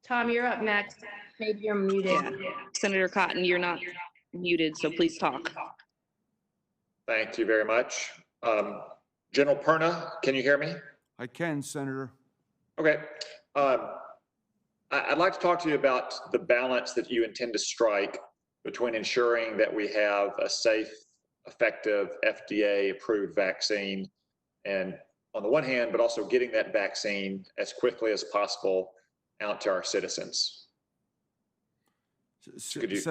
Tom, you're up next. Maybe you're muted. Yeah, Senator Cotton, you're not muted, so please talk. Thank you very much. General Perna, can you hear me? I can, Senator. Okay. I'd like to talk to you about the balance that you intend to strike between ensuring that we have a safe, effective, FDA-approved vaccine, and on the one hand, but also getting that vaccine as quickly as possible out to our citizens. Could you,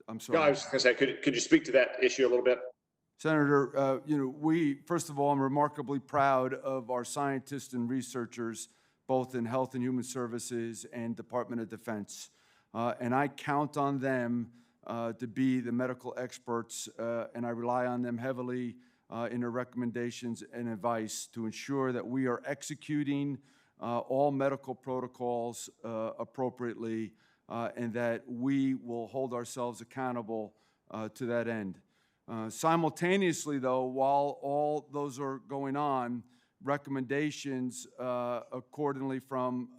I'm sorry. No, I was going to say, could you speak to that issue a little bit? Senator, first of all, I'm remarkably proud of our scientists and researchers, both in Health and Human Services and Department of Defense. And I count on them to be the medical experts, and I rely on them heavily in their recommendations and advice to ensure that we are executing all medical protocols appropriately, and that we will hold ourselves accountable to that end. Simultaneously, though, while all those are going on, recommendations accordingly from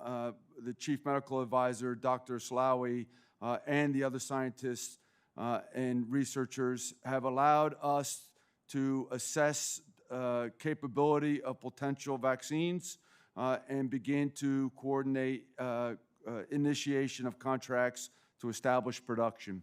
the Chief Medical Advisor, Dr. Slaoui, and the other scientists and researchers have allowed us to assess capability of potential vaccines and begin to coordinate initiation of contracts to establish production.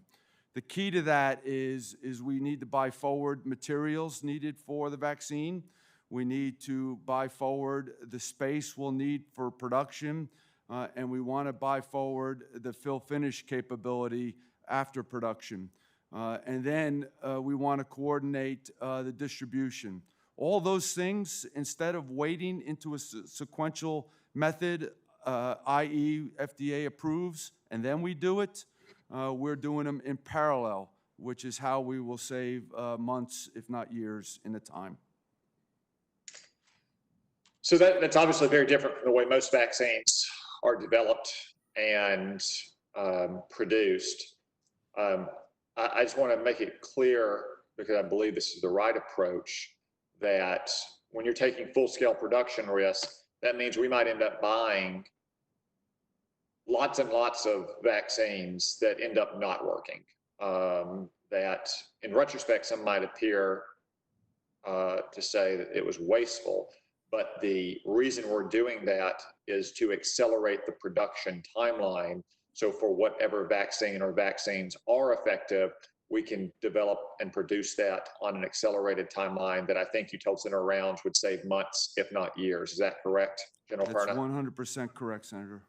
The key to that is we need to buy forward materials needed for the vaccine. We need to buy forward the space we'll need for production, and we want to buy forward the fill-finish capability after production. And then we want to coordinate the distribution. All those things, instead of waiting into a sequential method, i.e. FDA approves, and then we do it, we're doing them in parallel, which is how we will save months, if not years, in the time. So that's obviously very different from the way most vaccines are developed and produced. I just want to make it clear, because I believe this is the right approach, that when you're taking full-scale production risks, that means we might end up buying lots and lots of vaccines that end up not working. That in retrospect, some might appear to say that it was wasteful, but the reason we're doing that is to accelerate the production timeline. So for whatever vaccine or vaccines are effective, we can develop and produce that on an accelerated timeline that I think you told Senator Rounds would save months, if not years. Is that correct, General Perna? That's 100% correct, Senator.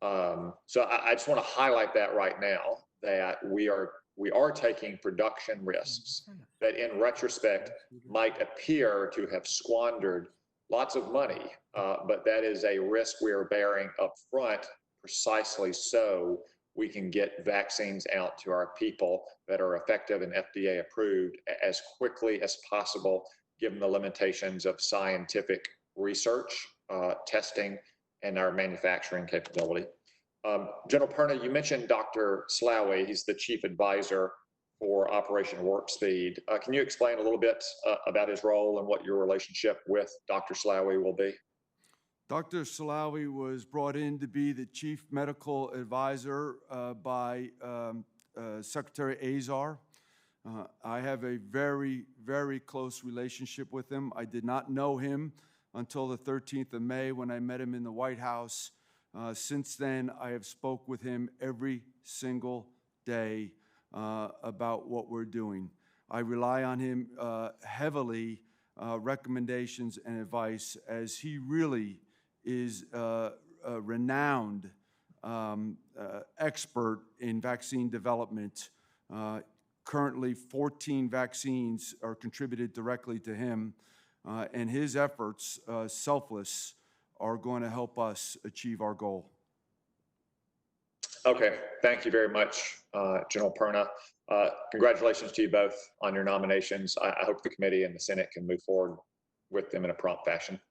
So I just want to highlight that right now, that we are taking production risks that in retrospect might appear to have squandered lots of money, but that is a risk we are bearing up front precisely so we can get vaccines out to our people that are effective and FDA approved as quickly as possible, given the limitations of scientific research, testing, and our manufacturing capability. General Perna, you mentioned Dr. Slaoui. He's the chief advisor for Operation Warp Speed. Can you explain a little bit about his role and what your relationship with Dr. Slaoui will be? Dr. Slaoui was brought in to be the chief medical advisor by Secretary Azar. I have a very, very close relationship with him. I did not know him until the 13th of May when I met him in the White House. Since then, I have spoke with him every single day about what we're doing. I rely on him heavily, recommendations and advice, as he really is a renowned expert in vaccine development. Currently, 14 vaccines are contributed directly to him, and his efforts, selfless, are going to help us achieve our goal. Okay, thank you very much, General Perna. Congratulations to you both on your nominations. I hope the committee and the Senate can move forward with them in a prompt fashion.